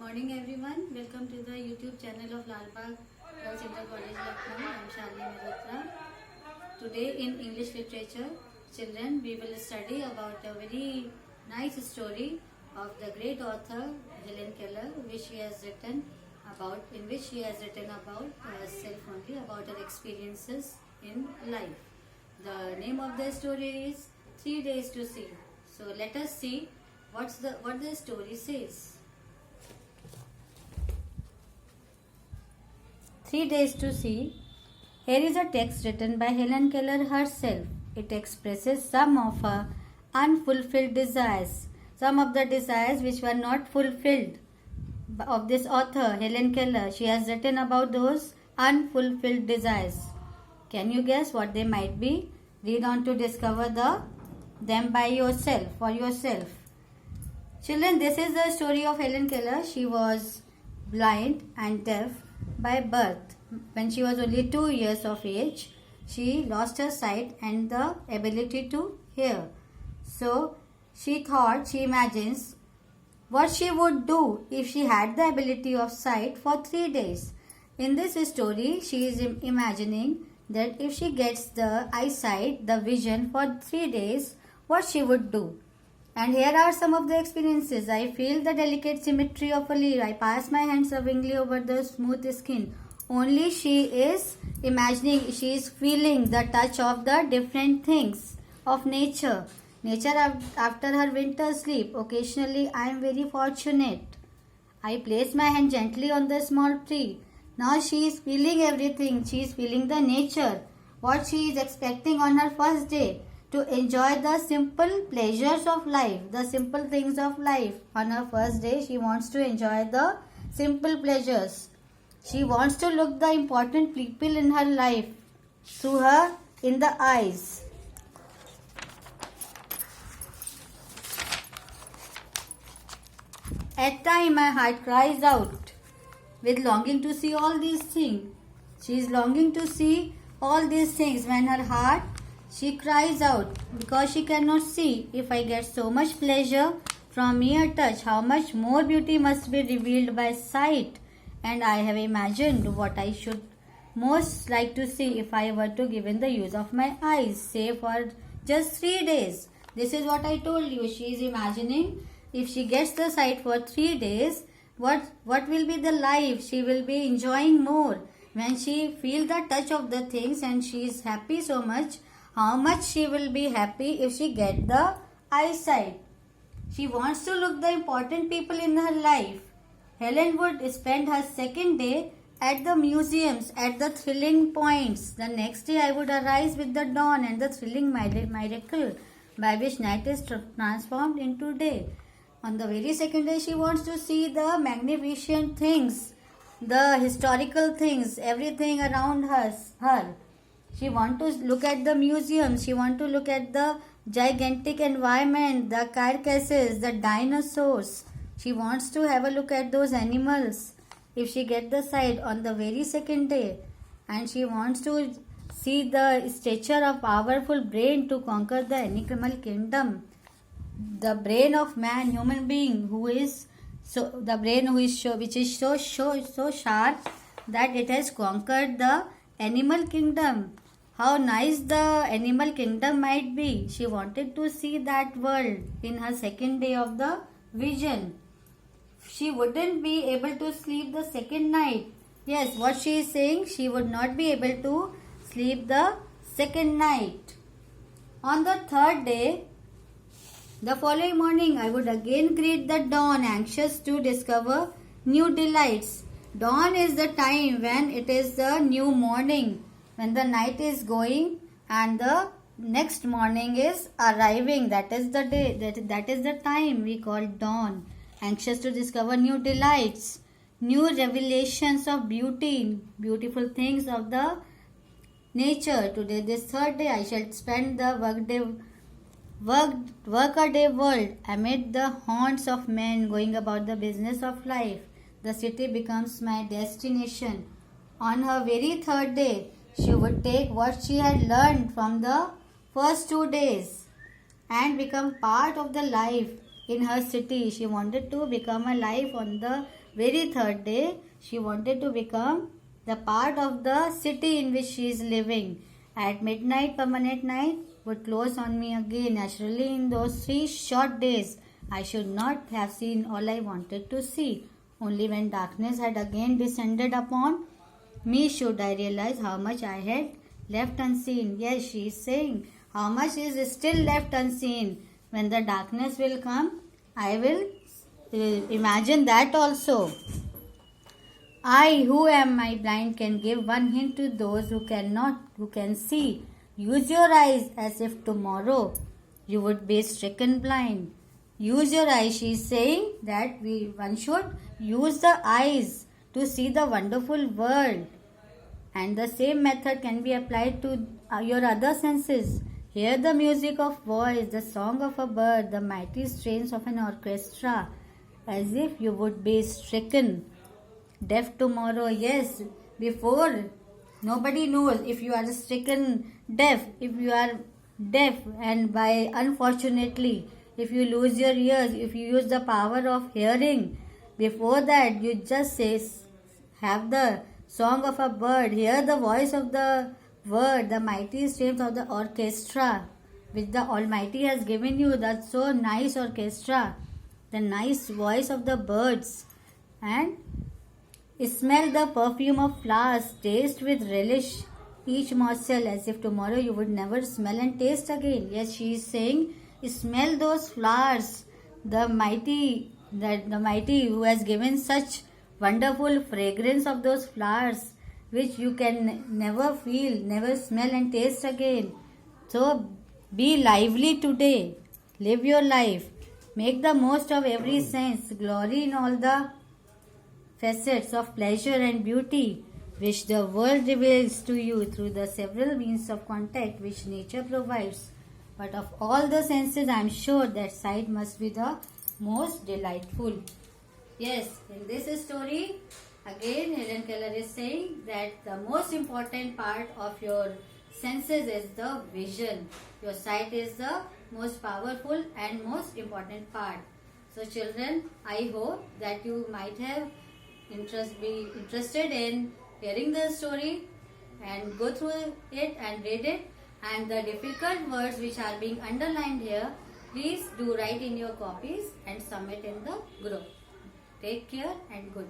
Morning everyone, welcome to the YouTube channel of Lalbagh Girls Inter College Lucknow. I am Shalini Mehrotra. Today in English literature, children, we will study about a very nice story of the great author Helen Keller, in which she has written about herself only, about her experiences in life. The name of the story is 3 Days to See. So let us see what the story says. 3 Days to See. Here is a text written by Helen Keller herself. It expresses some of her unfulfilled desires, some of the desires which were not fulfilled of this author, Helen Keller. She has written about those unfulfilled desires. Can you guess what they might be? Read on to discover them by yourself, for yourself. Children, this is the story of Helen Keller. She was blind and deaf by birth. When she was only 2 years of age, she lost her sight and the ability to hear. So she imagines what she would do if she had the ability of sight for 3 days. In this story, she is imagining that if she gets the eyesight, the vision for 3 days, what she would do. And here are some of the experiences. I feel the delicate symmetry of a leaf. I pass my hands lovingly over the smooth skin. Only she is imagining, she is feeling the touch of the different things of nature. Nature after her winter sleep. Occasionally I am very fortunate. I place my hand gently on the small tree. Now she is feeling everything. She is feeling the nature. What she is expecting on her first day. To enjoy the simple pleasures of life, the simple things of life. On her first day, she wants to enjoy the simple pleasures. She wants to look the important people in her life through her in the eyes. At times, my heart cries out with longing to see all these things. She is longing to see all these things when her heart she cries out because she cannot see. If I get so much pleasure from mere touch, how much more beauty must be revealed by sight. And I have imagined what I should most like to see if I were to given the use of my eyes, say for just 3 days. This is what I told you. She is imagining if she gets the sight for 3 days, what will be the life she will be enjoying more. When she feels the touch of the things and she is happy so much, how much she will be happy if she get the eyesight. She wants to look the important people in her life. Helen would spend her second day at the museums, at the thrilling points. The next day I would arise with the dawn and the thrilling miracle by which night is transformed into day. On the very second day she wants to see the magnificent things, the historical things, everything around her. She wants to look at the museums. She wants to look at the gigantic environment, the carcasses, the dinosaurs. She wants to have a look at those animals. If she gets the sight on the very second day, and she wants to see the stature of powerful brain to conquer the animal kingdom, the brain of man, human being, which is so sharp that it has conquered the animal kingdom. How nice the animal kingdom might be. She wanted to see that world in her second day of the vision. She wouldn't be able to sleep the second night. Yes, what she is saying, she would not be able to sleep the second night. On the third day, the following morning, I would again greet the dawn, anxious to discover new delights. Dawn is the time when it is the new morning, when the night is going and the next morning is arriving. That is the day, that is the time we call dawn. Anxious to discover new delights, new revelations of beauty, beautiful things of the nature. Today, this third day, I shall spend the workaday world amid the haunts of men going about the business of life. The city becomes my destination. On her very third day, she would take what she had learned from the first 2 days and become part of the life in her city. She wanted to become alive on the very third day. She wanted to become the part of the city in which she is living. At midnight, permanent night would close on me again. Naturally, in those 3 short days, I should not have seen all I wanted to see. Only when darkness had again descended upon me should I realize how much I had left unseen. Yes, she is saying, how much is still left unseen. When the darkness will come, I will imagine that also. I, who am I blind, can give one hint to those who cannot, who can see. Use your eyes as if tomorrow you would be stricken blind. Use your eyes. She is saying that one should use the eyes to see the wonderful world. And the same method can be applied to your other senses. Hear the music of voice, the song of a bird, the mighty strains of an orchestra, as if you would be stricken deaf tomorrow. Yes, before nobody knows if you are stricken deaf, if you are deaf, and by unfortunately, if you lose your ears, if you use the power of hearing, before that you just say, have the song of a bird, hear the voice of the word, the mighty strains of the orchestra which the Almighty has given you, that so nice orchestra, the nice voice of the birds, and smell the perfume of flowers, taste with relish each morsel as if tomorrow you would never smell and taste again. Yes, she is saying, smell those flowers, the mighty who has given such wonderful fragrance of those flowers which you can never feel, never smell and taste again. So be lively today, live your life, make the most of every sense, glory in all the facets of pleasure and beauty which the world reveals to you through the several means of contact which nature provides. But of all the senses, I am sure that sight must be the most delightful. Yes, in this story, again Helen Keller is saying that the most important part of your senses is the vision. Your sight is the most powerful and most important part. So children, I hope that you might have be interested in hearing the story and go through it and read it, and the difficult words which are being underlined here, please do write in your copies and submit in the group. Take care and goodbye.